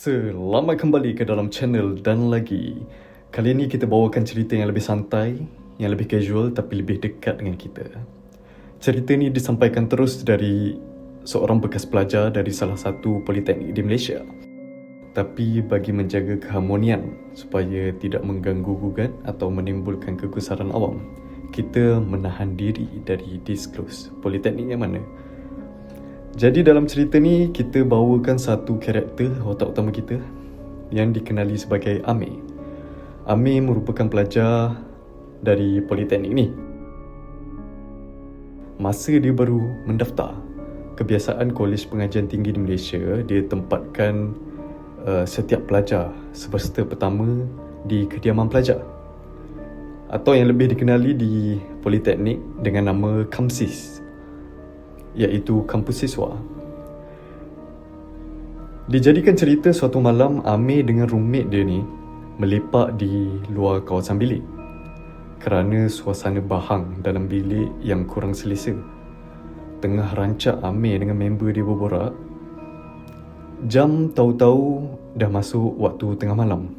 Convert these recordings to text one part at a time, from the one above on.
Selamat kembali ke dalam channel Dan Lagi. Kali ini kita bawakan cerita yang lebih santai, yang lebih casual tapi lebih dekat dengan kita. Cerita ni disampaikan terus dari seorang bekas pelajar dari salah satu politeknik di Malaysia. Tapi bagi menjaga keharmonian supaya tidak mengganggu gugat atau menimbulkan kegusaran awam, kita menahan diri dari disclose politeknik yang mana. Jadi dalam cerita ni, kita bawakan satu karakter watak utama kita yang dikenali sebagai Amir. Amir merupakan pelajar dari politeknik ni. Masa dia baru mendaftar, kebiasaan Kolej Pengajian Tinggi di Malaysia, dia tempatkan setiap pelajar semester pertama di kediaman pelajar, atau yang lebih dikenali di politeknik dengan nama KAMSIS, iaitu kampus siswa. Dijadikan cerita suatu malam, Amir dengan roommate dia ni melepak di luar kawasan bilik kerana suasana bahang dalam bilik yang kurang selesa. Tengah rancak Amir dengan member dia berborak, jam tahu-tahu dah masuk waktu tengah malam.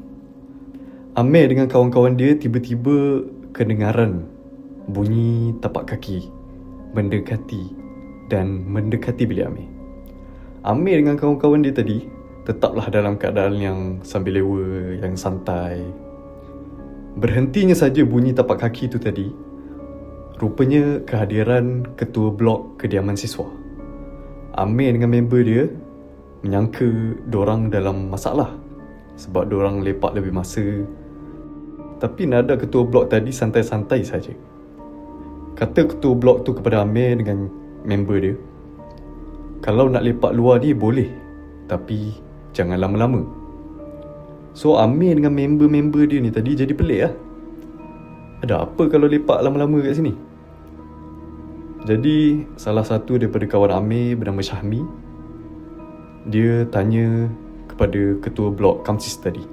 Amir dengan kawan-kawan dia tiba-tiba kedengaran bunyi tapak kaki mendekati bilik Amir. Amir dengan kawan-kawan dia tadi tetaplah dalam keadaan yang sambil lewa, yang santai. Berhentinya saja bunyi tapak kaki itu tadi, rupanya kehadiran ketua blok kediaman siswa. Amir dengan member dia menyangka dorang dalam masalah sebab dorang lepak lebih masa. Tapi nada ketua blok tadi santai-santai saja. Kata ketua blok tu kepada Amir dengan member dia, kalau nak lepak luar ni boleh, tapi jangan lama-lama. So Amir dengan member-member dia ni tadi jadi pelik lah. Ada apa kalau lepak lama-lama kat sini? Jadi salah satu daripada kawan Amir bernama Syahmi, dia tanya kepada ketua blok KAMSIS tadi,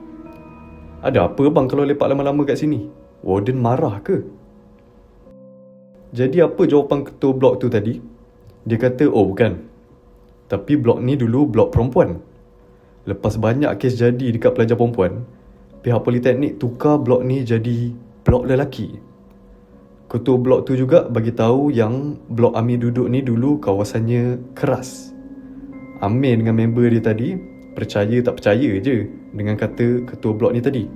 ada apa bang kalau lepak lama-lama kat sini? Warden marah ke? Jadi apa jawapan ketua blok tu tadi? Dia kata, oh bukan, tapi blok ni dulu blok perempuan. Lepas banyak kes jadi dekat pelajar perempuan, pihak politeknik tukar blok ni jadi blok lelaki. Ketua blok tu juga bagi tahu yang blok Amir duduk ni dulu kawasannya keras. Amir dengan member dia tadi percaya tak percaya je dengan kata ketua blok ni tadi.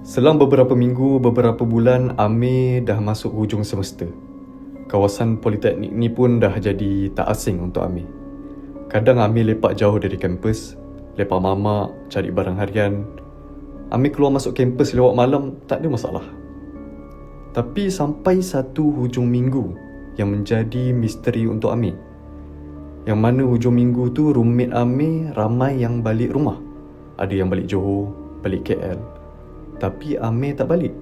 Selang beberapa minggu, beberapa bulan, Amir dah masuk hujung semester. Kawasan politeknik ni pun dah jadi tak asing untuk Amir. Kadang Amir lepak jauh dari kampus, lepak mamak, cari barang harian. Amir keluar masuk kampus lewat malam, tak ada masalah. Tapi sampai satu hujung minggu yang menjadi misteri untuk Amir. Yang mana hujung minggu tu roommate Amir ramai yang balik rumah. Ada yang balik Johor, balik KL. Tapi Amir tak balik.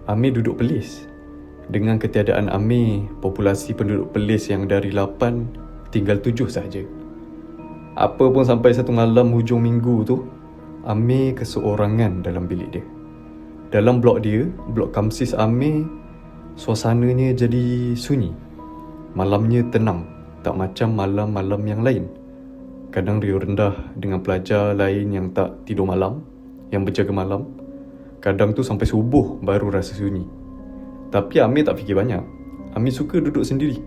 Amir duduk Perlis. Dengan ketiadaan Amir, populasi penduduk Perlis yang dari 8 tinggal 7 sahaja. Apa pun sampai satu malam hujung minggu tu, Amir keseorangan dalam bilik dia. Dalam blok dia, blok KAMSIS Amir, suasananya jadi sunyi. Malamnya tenang, tak macam malam-malam yang lain. Kadang riuh rendah dengan pelajar lain yang tak tidur malam, yang berjaga malam. Kadang tu sampai subuh baru rasa sunyi. Tapi Amir tak fikir banyak. Amir suka duduk sendiri.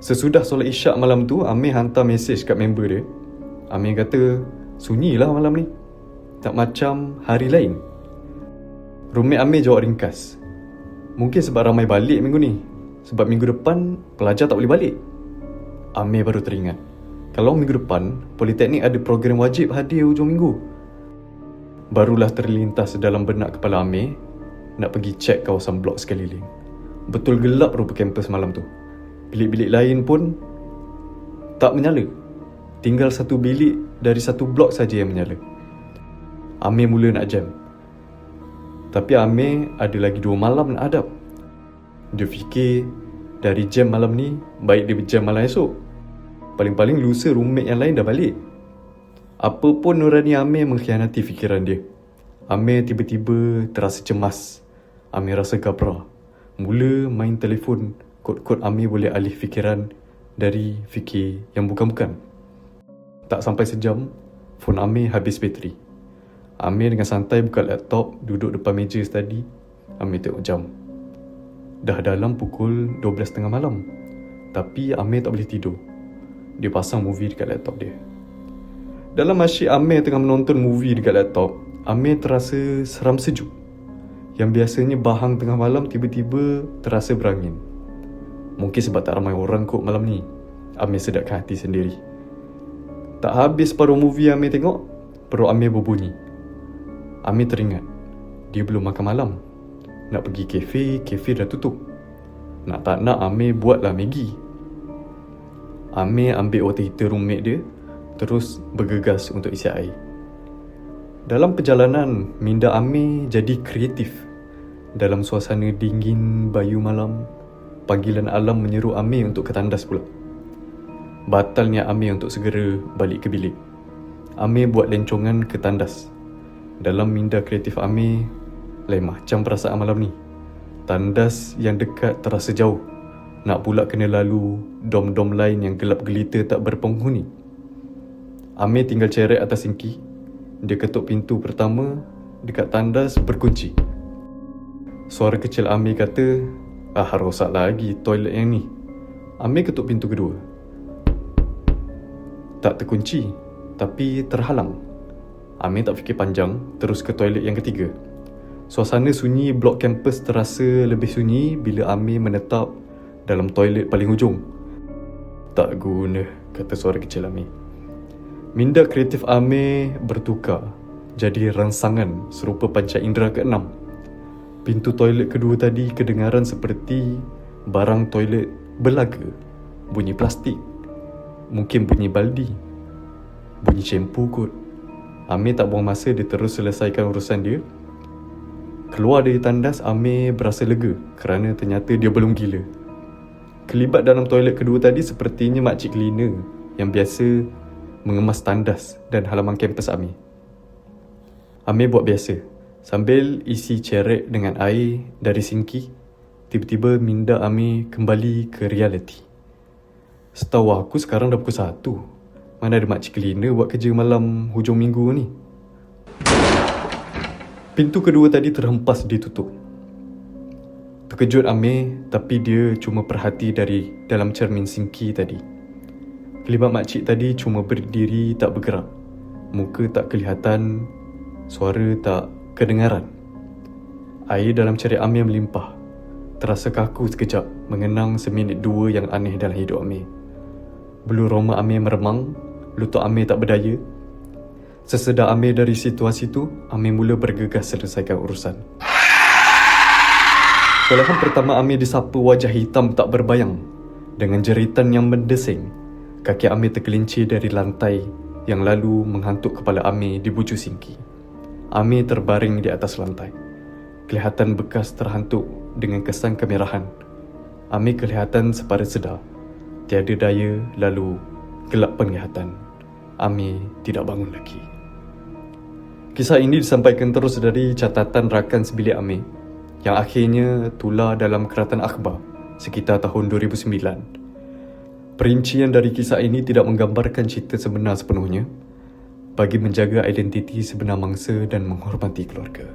Sesudah solat isyak malam tu, Amir hantar mesej kat member dia. Amir kata, sunyilah malam ni, tak macam hari lain. Roommate Amir jawab ringkas, mungkin sebab ramai balik minggu ni, sebab minggu depan pelajar tak boleh balik. Amir baru teringat, kalau minggu depan politeknik ada program wajib hadir hujung minggu. Barulah terlintas dalam benak kepala Amir nak pergi cek kawasan blok sekeliling. Betul gelap rupa kampus malam tu. Bilik-bilik lain pun tak menyala. Tinggal satu bilik dari satu blok saja yang menyala. Amir mula nak jam. Tapi Amir ada lagi 2 malam nak hadap. Dia fikir dari jam malam ni, baik dia berjam malam esok. Paling-paling lusa roommate yang lain dah balik. Apa pun nurani Amir mengkhianati fikiran dia. Amir tiba-tiba terasa cemas. Amir rasa gabra. Mula main telefon, kod-kod Amir boleh alih fikiran dari fikir yang bukan-bukan. Tak sampai sejam, phone Amir habis bateri. Amir dengan santai buka laptop, duduk depan meja study. Amir tengok jam. Dah dalam pukul 12.30 malam. Tapi Amir tak boleh tidur. Dia pasang movie dekat laptop dia. Dalam asyik Amir tengah menonton movie dekat laptop, Amir terasa seram sejuk. Yang biasanya bahang tengah malam tiba-tiba terasa berangin. Mungkin sebab tak ramai orang kot malam ni. Amir sedapkan hati sendiri. Tak habis paruh movie Amir tengok, perut Amir berbunyi. Amir teringat, dia belum makan malam. Nak pergi kafe dah tutup. Nak tak nak Amir buatlah Maggi. Amir ambil water heater roommate dia, terus bergegas untuk isi air. Dalam perjalanan, minda Amir jadi kreatif. Dalam suasana dingin bayu malam, panggilan alam menyeru Amir untuk ke tandas pula. Batalnya Amir untuk segera balik ke bilik. Amir buat lencongan ke tandas. Dalam minda kreatif Amir, lain macam perasaan malam ni. Tandas yang dekat terasa jauh. Nak pula kena lalu dom-dom lain yang gelap gelita tak berpenghuni. Amir tinggal ceret atas sinki. Dia ketuk pintu pertama dekat tandas berkunci. Suara kecil Amir kata, rosak lagi toilet yang ni. Amir ketuk pintu kedua. Tak terkunci, tapi terhalang. Amir tak fikir panjang, terus ke toilet yang ketiga. Suasana sunyi blok kampus terasa lebih sunyi bila Amir menetap dalam toilet paling hujung. Tak guna, kata suara kecil Amir. Minda kreatif Amir bertukar jadi rangsangan serupa panca indera ke-6. Pintu toilet kedua tadi kedengaran seperti barang toilet berlaga. Bunyi plastik. Mungkin bunyi baldi. Bunyi shampoo kot. Amir tak buang masa, dia terus selesaikan urusan dia. Keluar dari tandas, Amir berasa lega kerana ternyata dia belum gila. Kelibat dalam toilet kedua tadi sepertinya makcik cleaner yang biasa mengemas tandas dan halaman kampus Amir. Amir buat biasa. Sambil isi ceret dengan air dari sinki, tiba-tiba minda Amir kembali ke realiti. Setahu aku sekarang dah pukul 1. Mana ada makcik cleaner buat kerja malam hujung minggu ni. Pintu kedua tadi terhempas ditutup. Terkejut Amir, tapi dia cuma perhati dari dalam cermin sinki tadi. Kelibat makcik tadi cuma berdiri tak bergerak. Muka tak kelihatan, suara tak kedengaran. Air dalam ceret Amir melimpah. Terasa kaku sekejap, mengenang seminit dua yang aneh dalam hidup Amir. Bulu roma Amir meremang, lutut Amir tak berdaya. Sesedar Amir dari situasi tu, Amir mula bergegas selesaikan urusan. Kelehan pertama Amir disapa wajah hitam tak berbayang. Dengan jeritan yang mendesing, kaki Amir tergelincir dari lantai yang lalu menghantuk kepala Amir di bujur sinki. Amir terbaring di atas lantai. Kelihatan bekas terhantuk dengan kesan kemerahan. Amir kelihatan separa sedar. Tiada daya, lalu gelap penglihatan. Amir tidak bangun lagi. Kisah ini disampaikan terus dari catatan rakan sebilik Amir yang akhirnya tular dalam keratan akhbar sekitar tahun 2009. Perincian dari kisah ini tidak menggambarkan cerita sebenar sepenuhnya bagi menjaga identiti sebenar mangsa dan menghormati keluarga.